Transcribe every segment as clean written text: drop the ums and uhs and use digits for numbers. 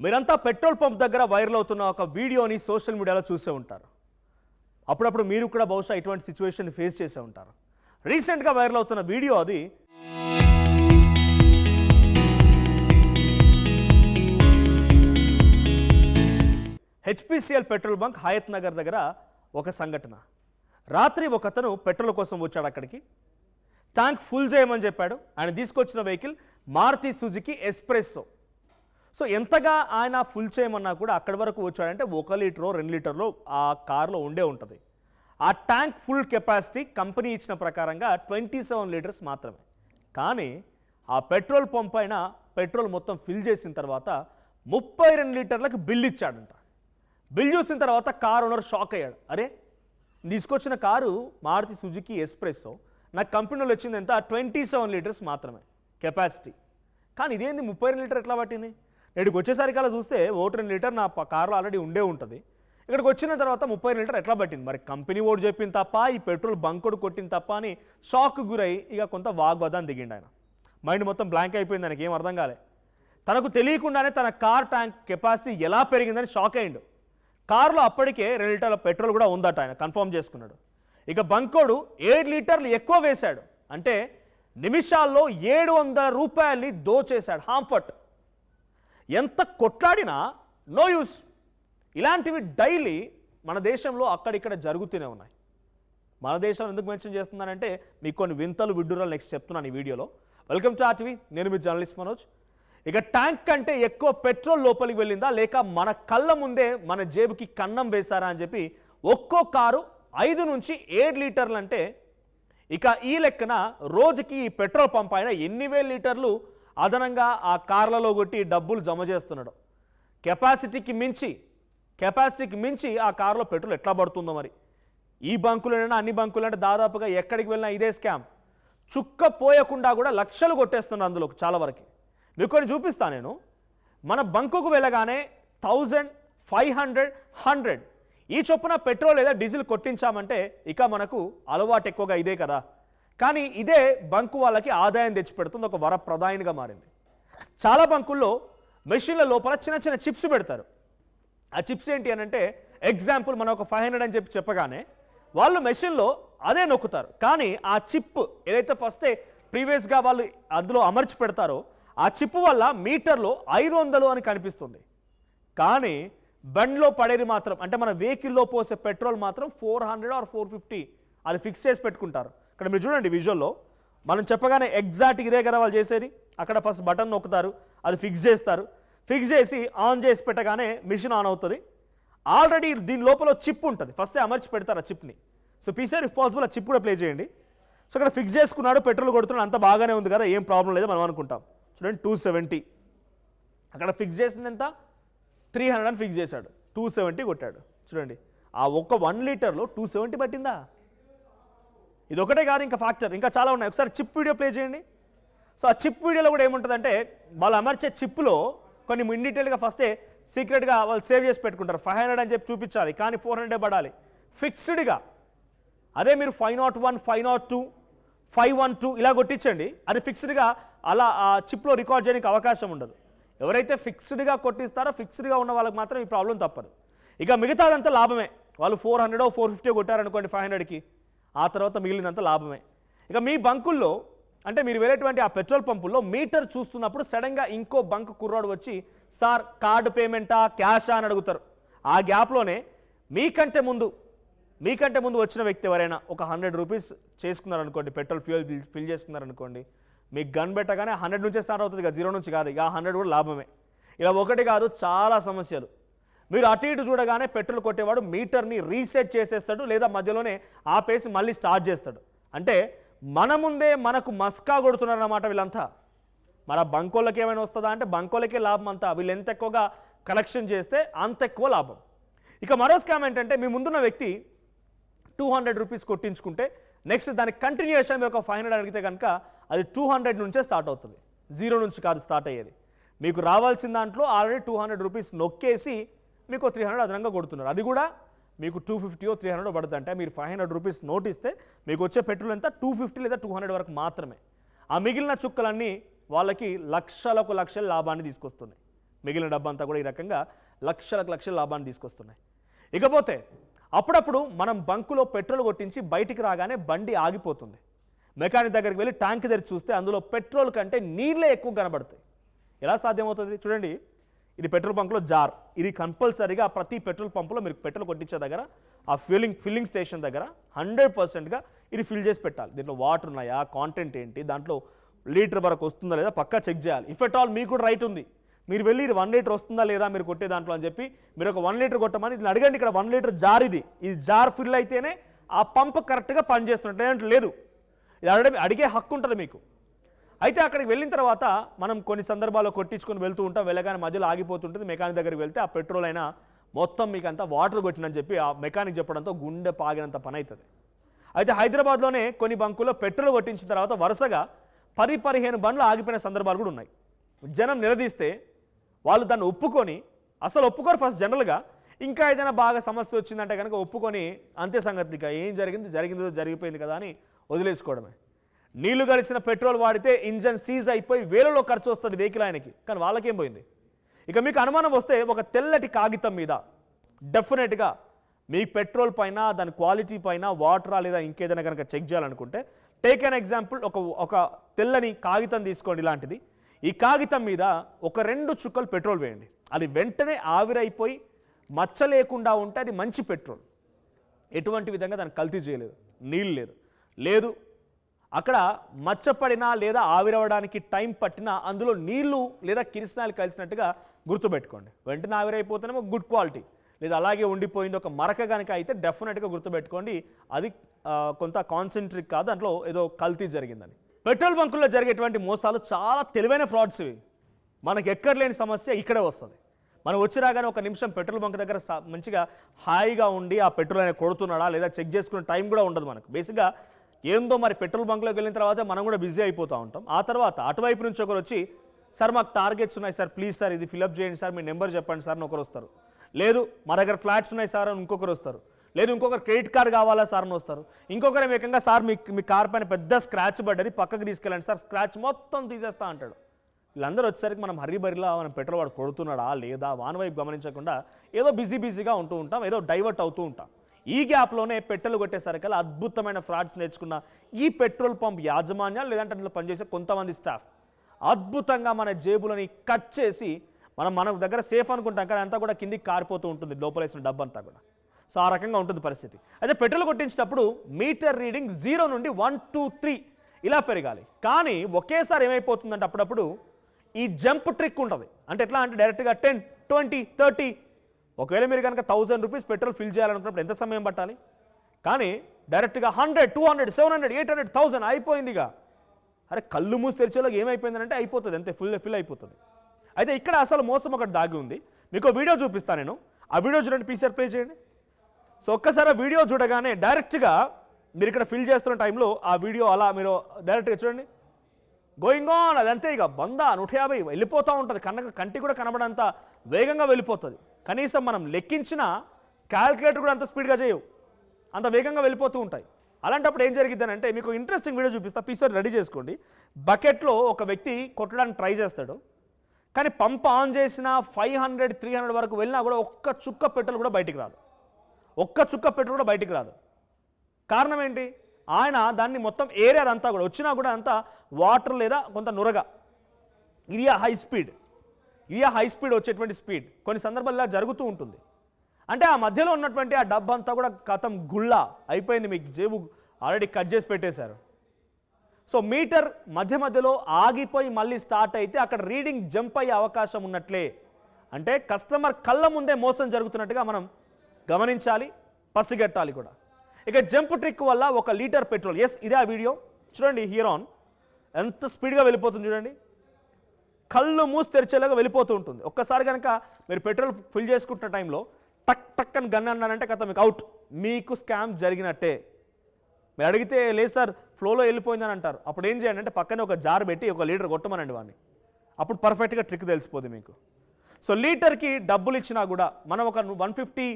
మీరంతా petrol pump దగ్గర viral అవుతున్న ఒక వీడియోని సోషల్ మీడియాలో చూసే ఉంటారు. అప్పుడప్పుడు మీరు కూడా బహుశా ఇటువంటి సిచ్యువేషన్ ఫేస్ చేసే ఉంటారు. రీసెంట్గా వైరల్ అవుతున్న వీడియో అది. HPCL petrol bunk Hayathnagar దగ్గర ఒక సంఘటన. రాత్రి ఒకతను పెట్రోల్ కోసం వచ్చాడు. అక్కడికి ట్యాంక్ ఫుల్ చేయమని చెప్పాడు. ఆయన తీసుకొచ్చిన vehicle Maruti Suzuki S-Presso. So ఎంతగా ఆయన ఫుల్ చేయమన్నా కూడా అక్కడి వరకు వచ్చాడంటే 1 లీటరో 2 లీటర్లో ఆ కార్లో ఉండే ఉంటుంది. ఆ ట్యాంక్ ఫుల్ కెపాసిటీ కంపెనీ ఇచ్చిన ప్రకారంగా 27 లీటర్స్ మాత్రమే. కానీ ఆ పెట్రోల్ పంప్ పైన పెట్రోల్ మొత్తం ఫిల్ చేసిన తర్వాత 32 లీటర్లకు బిల్ ఇచ్చాడంట. బిల్ చూసిన తర్వాత కార్ ఓనర్ షాక్ అయ్యాడు. అరే, తీసుకొచ్చిన కారు మారుతి సుజుకి ఎస్ప్రెస్సో, నాకు కంపెనీలో వచ్చింది ఎంత 27 లీటర్స్ మాత్రమే కెపాసిటీ. కానీ ఇదేంది 32 లీటర్ ఎట్లా పట్టింది? ఇక్కడికి వచ్చేసరికి అలా చూస్తే 1 లీటర్ నా కార్లో ఆల్రెడీ ఉండే ఉంటుంది. ఇక్కడికి వచ్చిన తర్వాత 32 లీటర్ ఎట్లా పట్టింది? మరి కంపెనీ ఓడి చెప్పింది తప్ప, ఈ పెట్రోల్ బంకుడు కొట్టింది తప్ప అని షాక్ గురై ఇక కొంత వాగ్వాదాన్ని దిగిండు ఆయన. మైండ్ మొత్తం బ్లాంక్ అయిపోయింది. ఆయనకి ఏం అర్థం కాలే. తనకు తెలియకుండానే తన కార్ ట్యాంక్ కెపాసిటీ ఎలా పెరిగిందని షాక్ అయ్యిండు. కారులో అప్పటికే 2 లీటర్ల పెట్రోల్ కూడా ఉందట. ఆయన కన్ఫర్మ్ చేసుకున్నాడు. ఇక బంకోడు 7 లీటర్లు ఎక్కువ వేశాడు. అంటే నిమిషాల్లో 700 రూపాయల్ని దోచేశాడు. హాంఫట్. ఎంత కొట్లాడినా నో యూస్. ఇలాంటివి డైలీ మన దేశంలో అక్కడిక్కడ జరుగుతూనే ఉన్నాయి. మన దేశం ఎందుకు మెన్షన్ చేస్తున్నానంటే మీకు కొన్ని వింతలు విడ్డూరాలు నెక్స్ట్ చెప్తున్నాను ఈ వీడియోలో. Welcome to RTV. నేను మీ జర్నలిస్ట్ మనోజ్. ఇక ట్యాంక్ కంటే ఎక్కువ పెట్రోల్ లోపలికి వెళ్ళిందా, లేక మన కళ్ళ ముందే మన జేబుకి కన్నం వేశారా అని చెప్పి ఒక్కో కారు 5 నుంచి 7 లీటర్లు అంటే ఇక ఈ లెక్కన రోజుకి ఈ పెట్రోల్ పంప్ అయినా ఎన్ని వేల లీటర్లు అదనంగా ఆ కార్లలో కొట్టి డబ్బులు జమ చేస్తున్నాడు. కెపాసిటీకి మించి ఆ కారులో పెట్రోల్ ఎట్లా పడుతుందో మరి. ఈ బంకులైనా అన్ని బంకులంటే దాదాపుగా ఎక్కడికి వెళ్ళినా ఇదే స్కామ్. చుక్క పోయకుండా కూడా లక్షలు కొట్టేస్తున్నారు అందులో చాలా వరకు. మీకు కొన్ని చూపిస్తాను నేను. మన బంకుకు వెళ్ళగానే 1000, 500, 100 ఈ చొప్పున పెట్రోల్ లేదా డీజిల్ కొట్టించామంటే ఇక మనకు అలవాటు ఎక్కువగా ఇదే కదా. కానీ ఇదే బంకు వాళ్ళకి ఆదాయం తెచ్చిపెడుతుంది. ఒక వరప్రదాయనిగా మారింది. చాలా బంకుల్లో మెషిన్ల లోపల చిన్న చిన్న చిప్స్ పెడతారు. ఆ చిప్స్ ఏంటి అని అంటే, ఎగ్జాంపుల్ మనం ఒక 500 అని చెప్పగానే వాళ్ళు మెషిన్లో అదే నొక్కుతారు. కానీ ఆ చిప్ ఏదైతే ఫస్టే ప్రీవియస్గా వాళ్ళు అందులో అమర్చి పెడతారో ఆ చిప్ వల్ల మీటర్లో 500 అని కనిపిస్తుంది. కానీ బండ్లో పడేది మాత్రం, అంటే మన వెహికల్లో పోసే పెట్రోల్ మాత్రం 400 ఆర్ 450 అది ఫిక్స్ చేసి పెట్టుకుంటారు. ఇక్కడ మీరు చూడండి విజువల్లో మనం చెప్పగానే ఎగ్జాక్ట్ ఇదే కదా వాళ్ళు చేసేది. అక్కడ ఫస్ట్ బటన్ నొక్కుతారు, అది ఫిక్స్ చేస్తారు. ఫిక్స్ చేసి ఆన్ చేసి పెట్టగానే మిషన్ ఆన్ అవుతుంది. ఆల్రెడీ దీని లోపల చిప్ ఉంటుంది. ఫస్టే అమర్చి పెడతారు ఆ చిప్ని. సో పీసీఆర్ ఇఫ్ పాసిబుల్ ఆ చిప్ కూడా ప్లే చేయండి. సో అక్కడ ఫిక్స్ చేసుకున్నాడు, పెట్రోల్ కొడుతున్నాడు, అంత బాగానే ఉంది కదా, ఏం ప్రాబ్లం లేదు మనం అనుకుంటాం. చూడండి 270 అక్కడ ఫిక్స్ చేసింది ఎంత 300 అని ఫిక్స్ చేశాడు. 270 కొట్టాడు. చూడండి ఆ ఒక్క 1 లీటర్లో 270 పట్టిందా? ఇది ఒకటే కాదు, ఇంకా ఫ్యాక్టర్ ఇంకా చాలా ఉన్నాయి. ఒకసారి చిప్ వీడియో ప్లే చేయండి. సో ఆ చిప్ వీడియోలో కూడా ఏముంటుందంటే వాళ్ళు అమర్చే చిప్లో కొన్ని ఇన్ డీటెయిల్గా ఫస్టే సీక్రెట్గా వాళ్ళు సేవ్ చేసి పెట్టుకుంటారు. 500 అని చెప్పి చూపించాలి, కానీ 400 పడాలి ఫిక్స్డ్గా. అదే మీరు 501, 502, 512 ఇలా కొట్టించండి, అది ఫిక్స్డ్గా అలా ఆ చిప్లో రికార్డ్ చేయడానికి అవకాశం ఉండదు. ఎవరైతే ఫిక్స్డ్గా కొట్టిస్తారో ఫిక్స్డ్గా ఉన్న వాళ్ళకి మాత్రం ఈ ప్రాబ్లం తప్పదు. ఇక మిగతాదంతా లాభమే. వాళ్ళు 400, 450 కొట్టారనుకోండి 500కి, ఆ తర్వాత మిగిలినంత లాభమే. ఇక మీ బంకుల్లో అంటే మీరు వేరేటువంటి ఆ పెట్రోల్ పంపుల్లో మీటర్ చూస్తున్నప్పుడు సడన్గా ఇంకో బంక్ కుర్రాడు వచ్చి సార్ కార్డు పేమెంటా క్యాషా అని అడుగుతారు. ఆ గ్యాప్లోనే మీకంటే ముందు వచ్చిన వ్యక్తి ఎవరైనా ఒక 100 రూపీస్ చేసుకున్నారనుకోండి, పెట్రోల్ ఫ్యూయల్ ఫిల్ చేసుకున్నారనుకోండి, మీకు గన్ పెట్టగానే 100 నుంచే స్టార్ట్ అవుతుంది కదా, 0 నుంచి కాదు. ఇక 100 కూడా లాభమే. ఇలా ఒకటి కాదు చాలా సమస్యలు. మీరు అటు ఇటు చూడగానే పెట్రోల్ కొట్టేవాడు మీటర్ని రీసెట్ చేసేస్తాడు, లేదా మధ్యలోనే ఆపేసి మళ్ళీ స్టార్ట్ చేస్తాడు. అంటే మన ముందే మనకు మస్కా కొడుతున్నారన్నమాట వీళ్ళంతా. మరి ఆ బంకోళ్ళకి ఏమైనా వస్తుందా అంటే బంకోళ్ళకే లాభం అంతా. వీళ్ళు ఎంత ఎక్కువగా కలెక్షన్ చేస్తే అంత ఎక్కువ లాభం. ఇక మరో స్కామ్ ఏంటంటే మీ ముందున్న వ్యక్తి 200 రూపీస్ కొట్టించుకుంటే నెక్స్ట్ దానికి కంటిన్యూషన్ మీరు ఒక 500 అడిగితే కనుక అది 200 నుంచే స్టార్ట్ అవుతుంది, 0 నుంచి కాదు స్టార్ట్ అయ్యేది. మీకు రావాల్సిన దాంట్లో ఆల్రెడీ 200 రూపీస్ నొక్కేసి మీకు 300 అదనంగా కొడుతున్నారు. అది కూడా మీకు 250 300 పడుతుంది. అంటే మీరు 500 రూపీస్ నోట్ ఇస్తే మీకు వచ్చే పెట్రోల్ ఎంత 250 లేదా 200 వరకు మాత్రమే. ఆ మిగిలిన చుక్కలన్నీ వాళ్ళకి లక్షలకు లక్షల లాభాన్ని తీసుకొస్తున్నాయి. మిగిలిన డబ్బంతా కూడా ఈ రకంగా లక్షలకు లక్షల లాభాన్ని తీసుకొస్తున్నాయి. ఇకపోతే అప్పుడప్పుడు మనం బంకులో పెట్రోల్ కొట్టించి బయటికి రాగానే బండి ఆగిపోతుంది. మెకానిక్ దగ్గరికి వెళ్ళి ట్యాంక్ తెరిచి చూస్తే అందులో పెట్రోల్ కంటే నీళ్ళే ఎక్కువ కనబడతాయి. ఎలా సాధ్యమవుతుంది చూడండి. ఇది పెట్రోల్ బంక్లో జార్. ఇది కంపల్సరీగా ప్రతి పెట్రోల్ పంపులో మీరు పెట్రోల్ కొట్టించే దగ్గర ఆ ఫిల్లింగ్ స్టేషన్ దగ్గర 100%గా ఇది ఫిల్ చేసి పెట్టాలి. దీంట్లో వాటర్ ఉన్నాయా, కాంటెంట్ ఏంటి, దాంట్లో లీటర్ వరకు వస్తుందా లేదా పక్కా చెక్ చేయాలి. ఇఫ్ ఎట్ ఆల్ మీకు కూడా రైట్ ఉంది, మీరు వెళ్ళి ఇది 1 లీటర్ వస్తుందా లేదా మీరు కొట్టే దాంట్లో అని చెప్పి మీరు ఒక 1 లీటర్ కొట్టమని ఇది అడగండి. ఇక్కడ 1 లీటర్ జార్ ఇది జార్ ఫిల్ అయితేనే ఆ పంప్ కరెక్ట్గా పనిచేస్తున్నట్టు, లేదంటే లేదు. ఇది అడిగే హక్కు ఉంటుంది మీకు. అయితే అక్కడికి వెళ్ళిన తర్వాత మనం కొన్ని సందర్భాల్లో కొట్టించుకొని వెళ్తూ ఉంటాం, వెళ్ళగానే మధ్యలో ఆగిపోతుంటుంది. మెకానిక్ దగ్గరికి వెళ్తే ఆ పెట్రోల్ అయినా మొత్తం మీకు అంతా వాటర్ కొట్టినని చెప్పి ఆ మెకానిక్ చెప్పడంతో గుండె పాగినంత పని అవుతుంది. అయితే హైదరాబాద్లోనే కొన్ని బంకుల్లో పెట్రోల్ కొట్టించిన తర్వాత వరుసగా 10-15 బండ్లు ఆగిపోయిన సందర్భాలు కూడా ఉన్నాయి. జనం నిలదీస్తే వాళ్ళు దాన్ని ఒప్పుకొని, అసలు ఒప్పుకోరు ఫస్ట్ జనరల్గా, ఇంకా ఏదైనా బాగా సమస్య వచ్చిందంటే కనుక ఒప్పుకొని అంతే సంగతిగా ఏం జరిగిందో జరిగిపోయింది కదా అని వదిలేసుకోవడమే. నీళ్లు కలిసిన పెట్రోల్ వాడితే ఇంజన్ సీజ్ అయిపోయి వేలలో ఖర్చు వస్తుంది వెహికల్ ఆయనకి, కానీ వాళ్ళకేం పోయింది. ఇక మీకు అనుమానం వస్తే ఒక తెల్లటి కాగితం మీద డెఫినెట్గా మీ పెట్రోల్ పైన, దాని క్వాలిటీ పైన వాటరా లేదా ఇంకేదైనా కనుక చెక్ చేయాలనుకుంటే టేక్ అన్ ఎగ్జాంపుల్, ఒక తెల్లని కాగితం తీసుకోండి ఇలాంటిది. ఈ కాగితం మీద ఒక 2 చుక్కలు పెట్రోల్ వేయండి. అది వెంటనే ఆవిరైపోయి మచ్చ లేకుండా ఉంటే అది మంచి పెట్రోల్. ఎటువంటి విధంగా దాన్ని కల్తీ చేయలేదు, నీళ్ళు లేదు అక్కడ మచ్చపడినా లేదా ఆవిరవడానికి టైం పట్టినా అందులో నీళ్లు లేదా కిరసనాయిలు కలిసినట్టుగా గుర్తుపెట్టుకోండి. వెంటనే ఆవిరైపోతేనేమో గుడ్ క్వాలిటీ, లేదా అలాగే ఉండిపోయింది ఒక మరక కనుక అయితే డెఫినెట్గా గుర్తుపెట్టుకోండి అది కొంత కాన్సెంట్రిక్ కాదు, దాంట్లో ఏదో కల్తీ జరిగిందని. పెట్రోల్ బంకుల్లో జరిగేటువంటి మోసాలు చాలా తెలివైన ఫ్రాడ్స్ ఇవి. మనకు ఎక్కడ లేని సమస్య ఇక్కడే వస్తుంది. మనం వచ్చి రాగానే ఒక నిమిషం పెట్రోల్ బంక్ దగ్గర మంచిగా హాయిగా ఉండి ఆ పెట్రోల్ అయినా కొడుతున్నాడా లేదా చెక్ చేసుకునే టైం కూడా ఉండదు మనకు. బేసిక్గా ఏందో మరి పెట్రోల్ బంక్లోకి వెళ్ళిన తర్వాత మనం కూడా బిజీ అయిపోతూ ఉంటాం. ఆ తర్వాత అటువైపు నుంచి ఒకరు వచ్చి సార్ మాకు టార్గెట్స్ ఉన్నాయి సార్, ప్లీజ్ సార్ ఇది ఫిల్అప్ చేయండి సార్, మీ నెంబర్ చెప్పండి సార్ అని ఒకరు వస్తారు. లేదు మా దగ్గర ఫ్లాట్స్ ఉన్నాయి సార్ అని ఇంకొకరు వస్తారు. లేదు ఇంకొకరు క్రెడిట్ కార్డ్ కావాలా సార్ అని వస్తారు. ఇంకొకరు ఏకంగా సార్ మీ కార్ పైన పెద్ద స్క్రాచ్ పడ్డది పక్కకి తీసుకెళ్ళండి సార్, స్క్రాచ్ మొత్తం తీసేస్తా అంటాడు. వీళ్ళందరూ వచ్చేసరికి మనం హరిబరిలో మనం పెట్రోల్ వాడు కొడుతున్నాడా లేదా వాన్ వైపు గమనించకుండా ఏదో బిజీగా ఉంటూ ఉంటాం, ఏదో డైవర్ట్ అవుతూ ఉంటాం. ఈ గ్యాప్లోనే పెట్రోల్ కొట్టేసరికల్లా అద్భుతమైన ఫ్రాడ్స్ నేర్చుకున్న ఈ పెట్రోల్ పంప్ యాజమాన్యాలు లేదంటే అందులో పనిచేసే కొంతమంది స్టాఫ్ అద్భుతంగా మన జేబులని కట్ చేసి మన దగ్గర సేఫ్ అనుకుంటాం కానీ అంతా కూడా కిందికి కారిపోతూ ఉంటుంది లోపలేసిన డబ్బంతా కూడా. సో ఆ రకంగా ఉంటుంది పరిస్థితి. అయితే పెట్రోల్ కొట్టించేటప్పుడు మీటర్ రీడింగ్ 0 నుండి 1, 2, 3 ఇలా పెరగాలి. కానీ ఒకేసారి ఏమైపోతుందంటే అప్పుడప్పుడు ఈ జంప్ ట్రిక్ ఉంటుంది. అంటే ఎట్లా అంటే డైరెక్ట్గా 10, 20, 30 ఒకవేళ మీరు కనుక 1000 రూపీస్ పెట్రోల్ ఫిల్ చేయాలనుకున్నప్పుడు ఎంత సమయం పట్టాలి? కానీ డైరెక్ట్గా 100, 200, 700, 800, 1000 అయిపోయిందిగా. అరే కళ్ళు మూసి తెరిచేలోకి ఏమైపోయిందంటే అయిపోతుంది, అంతే ఫిల్ అయిపోతుంది. అయితే ఇక్కడ అసలు మోసం ఒకటి దాగి ఉంది. మీకు వీడియో చూపిస్తాను నేను, ఆ వీడియో చూడండి, పీసీఆర్ ప్లే చేయండి. సో ఒక్కసారి ఆ వీడియో చూడగానే డైరెక్ట్గా మీరు ఇక్కడ ఫిల్ చేస్తున్న టైంలో ఆ వీడియో అలా మీరు డైరెక్ట్గా చూడండి, గోయింగ్ ఆన్, అదంతే ఇక 100, 150 వెళ్ళిపోతూ ఉంటుంది. కంటి కూడా కనబడంత వేగంగా వెళ్ళిపోతుంది. కనీసం మనం లెక్కించిన క్యాల్కులేటర్ కూడా అంత స్పీడ్గా చేయవు, అంత వేగంగా వెళ్ళిపోతూ ఉంటాయి. అలాంటప్పుడు ఏం జరిగిద్దని అంటే మీకు ఇంట్రెస్టింగ్ వీడియో చూపిస్తా, పీసర్ రెడీ చేసుకోండి. బకెట్లో ఒక వ్యక్తి కొట్టడానికి ట్రై చేస్తాడు, కానీ పంప్ ఆన్ చేసిన 500, 300 వరకు వెళ్ళినా కూడా ఒక్క చుక్క పెట్రోల్ కూడా బయటికి రాదు. కారణం ఏంటి? ఆయన దాన్ని మొత్తం ఏరియా అంతా కూడా వచ్చినా కూడా అంతా వాటర్ లేదా కొంత నురగ. ఇది హై స్పీడ్ వచ్చేటువంటి స్పీడ్. కొన్ని సందర్భాల్లో జరుగుతూ ఉంటుంది. అంటే ఆ మధ్యలో ఉన్నటువంటి ఆ డబ్బు అంతా కూడా కథం గుళ్ళ అయిపోయింది, మీకు జేబు ఆల్రెడీ కట్ చేసి పెట్టేశారు. సో మీటర్ మధ్యలో ఆగిపోయి మళ్ళీ స్టార్ట్ అయితే అక్కడ రీడింగ్ జంప్ అయ్యే అవకాశం ఉన్నట్లే. అంటే కస్టమర్ కళ్ళ ముందే మోసం జరుగుతున్నట్టుగా మనం గమనించాలి, పసిగట్టాలి కూడా. ఇక జంప్ ట్రిక్ వల్ల 1 లీటర్ పెట్రోల్, ఇదే ఆ వీడియో చూడండి, హియర్ ఆన్ ఎంత స్పీడ్గా వెళ్ళిపోతుంది చూడండి, కళ్ళు మూసి తెరిచేలాగా వెళ్ళిపోతూ ఉంటుంది. ఒక్కసారి కనుక మీరు పెట్రోల్ ఫిల్ చేసుకుంటున్న టైంలో టక్ అని గన్ అన్నారంటే కథ మీకు అవుట్, మీకు స్కామ్ జరిగినట్టే. మీరు అడిగితే లేదు సార్ ఫ్లోలో వెళ్ళిపోయిందని అంటారు. అప్పుడు ఏం చేయండి అంటే పక్కనే ఒక జార్ పెట్టి 1 లీటర్ కొట్టమనండి వాడిని, అప్పుడు పర్ఫెక్ట్గా ట్రిక్ తెలిసిపోతుంది మీకు. సో లీటర్కి డబ్బులు ఇచ్చినా కూడా మనం ఒక 150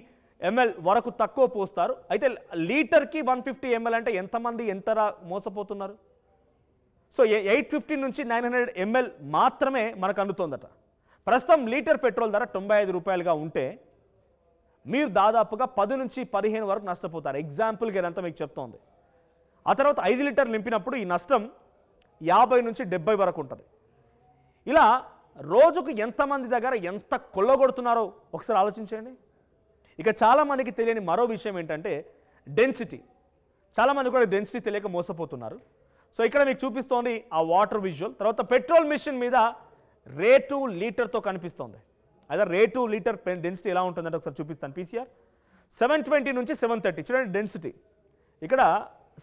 ml వరకు తక్కువ పోస్తారు. అయితే లీటర్కి 150 ml అంటే ఎంతమంది ఎంతరా మోసపోతున్నారు? సో 850 నుంచి 900 ml మాత్రమే మనకు అందుతోందట. ప్రస్తుతం లీటర్ పెట్రోల్ ధర 95 రూపాయలుగా ఉంటే మీరు దాదాపుగా 10 నుంచి 15 వరకు నష్టపోతారు. ఎగ్జాంపుల్గా ఇదంతా మీకు చెప్తోంది. ఆ తర్వాత 5 లీటర్లు నింపినప్పుడు ఈ నష్టం 50 నుంచి 70 వరకు ఉంటుంది. ఇలా రోజుకు ఎంతమంది దగ్గర ఎంత కొల్లగొడుతున్నారో ఒకసారి ఆలోచించండి. ఇక చాలామందికి తెలియని మరో విషయం ఏంటంటే డెన్సిటీ. చాలామంది కూడా డెన్సిటీ తెలియక మోసపోతున్నారు. సో ఇక్కడ మీకు చూపిస్తోంది ఆ వాటర్ విజువల్. తర్వాత పెట్రోల్ మిషన్ మీద రేటు లీటర్తో కనిపిస్తోంది. అదే రేటు లీటర్ డెన్సిటీ ఎలా ఉంటుందంటే ఒకసారి చూపిస్తాను. పీసీఆర్ 720 నుంచి 730 చూడండి డెన్సిటీ. ఇక్కడ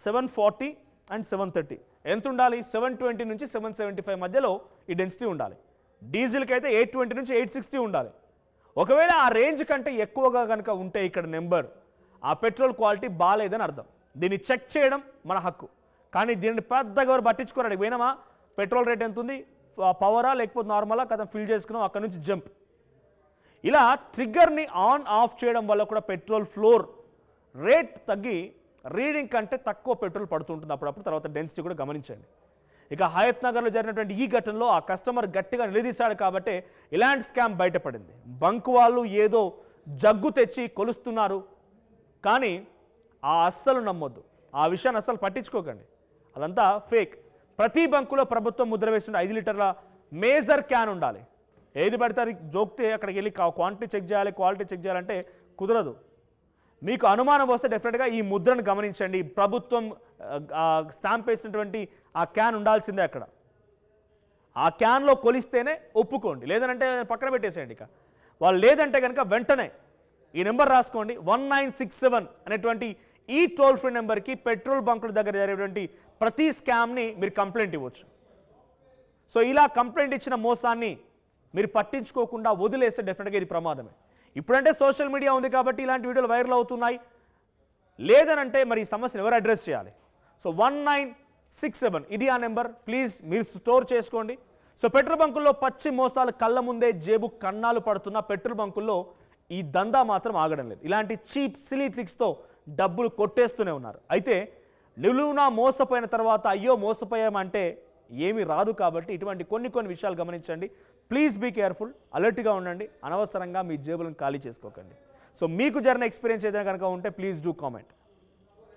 740 అండ్ 730 ఎంత ఉండాలి? 720 నుంచి 775 మధ్యలో ఈ డెన్సిటీ ఉండాలి. డీజిల్కి అయితే 820 నుంచి 860 ఉండాలి. ఒకవేళ ఆ రేంజ్ కంటే ఎక్కువగా కనుక ఉంటే ఇక్కడ నెంబర్ ఆ పెట్రోల్ క్వాలిటీ బాగాలేదని అర్థం. దీన్ని చెక్ చేయడం మన హక్కు. కానీ దీన్ని పెద్దగా ఎవరు పట్టించుకోరు. అడిగి పోయినామా పెట్రోల్ రేట్ ఎంత ఉంది, పవరా లేకపోతే నార్మలా కదా ఫిల్ చేసుకున్నాం, అక్కడ నుంచి జంప్. ఇలా ట్రిగ్గర్ని ఆన్ ఆఫ్ చేయడం వల్ల కూడా పెట్రోల్ ఫ్లోర్ రేట్ తగ్గి రీడింగ్ కంటే తక్కువ పెట్రోల్ పడుతుంటుంది అప్పుడప్పుడు. తర్వాత డెన్సిటీ కూడా గమనించండి. ఇక హయత్ నగర్లో జరిగినటువంటి ఈ ఘటనలో ఆ కస్టమర్ గట్టిగా నిలదీశాడు కాబట్టి ఇలాంటి స్కామ్ బయటపడింది. బంక్ వాళ్ళు ఏదో జగ్గు తెచ్చి కొలుస్తున్నారు, కానీ ఆ అస్సలు నమ్మొద్దు. ఆ విషయాన్ని అస్సలు పట్టించుకోకండి, అదంతా ఫేక్. ప్రతి బంకులో ప్రభుత్వం ముద్ర వేసిన 5 లీటర్ల మేజర్ క్యాన్ ఉండాలి. ఏది పడితే అది జోక్తే అక్కడికి వెళ్ళి క్వాంటిటీ చెక్ చేయాలి, క్వాలిటీ చెక్ చేయాలంటే కుదరదు. మీకు అనుమానం వస్తే డెఫినెట్గా ఈ ముద్రను గమనించండి. ప్రభుత్వం స్టాంప్ వేసినటువంటి ఆ క్యాన్ ఉండాల్సిందే అక్కడ. ఆ క్యాన్లో కొలిస్తేనే ఒప్పుకోండి, లేదంటే పక్కన పెట్టేసేయండి. ఇక వాళ్ళు లేదంటే కనుక వెంటనే ఈ నెంబర్ రాసుకోండి, 1967 అనేటువంటి ఈ టోల్ ఫ్రీ నెంబర్కి పెట్రోల్ బంకుల దగ్గర జరిగేటువంటి ప్రతి స్కామ్ని మీరు కంప్లైంట్ ఇవ్వచ్చు. సో ఇలా కంప్లైంట్ ఇచ్చిన మోసాన్ని మీరు పట్టించుకోకుండా వదిలేస్తే డెఫినెట్గా ఇది ప్రమాదమే. ఇప్పుడంటే సోషల్ మీడియా ఉంది కాబట్టి ఇలాంటి వీడియోలు వైరల్ అవుతున్నాయి. లేదనంటే మరి ఈ సమస్యను ఎవరు అడ్రస్ చేయాలి? సో 1967 ఇది ఆ నెంబర్. ప్లీజ్ మీరు స్టోర్ చేసుకోండి. సో పెట్రోల్ బంకుల్లో పచ్చి మోసాలు కళ్ళ ముందే జేబు కన్నాలు పడుతున్న పెట్రోల్ బంకుల్లో ఈ దందా మాత్రం ఆగడం లేదు. ఇలాంటి చీప్ సిలీ ట్రిక్స్తో డబ్బులు కొట్టేస్తూనే ఉన్నారు. అయితే నిలువునా మోసపోయిన తర్వాత అయ్యో మోసపోయామంటే ఏమీ రాదు. కాబట్టి ఇటువంటి కొన్ని విషయాలు గమనించండి. ప్లీజ్ బీ కేర్ఫుల్, అలర్ట్గా ఉండండి. అనవసరంగా మీ జేబులను ఖాళీ చేసుకోకండి. సో మీకు జరిగిన ఎక్స్పీరియన్స్ ఏదైనా కనుక ఉంటే ప్లీజ్ డూ కామెంట్.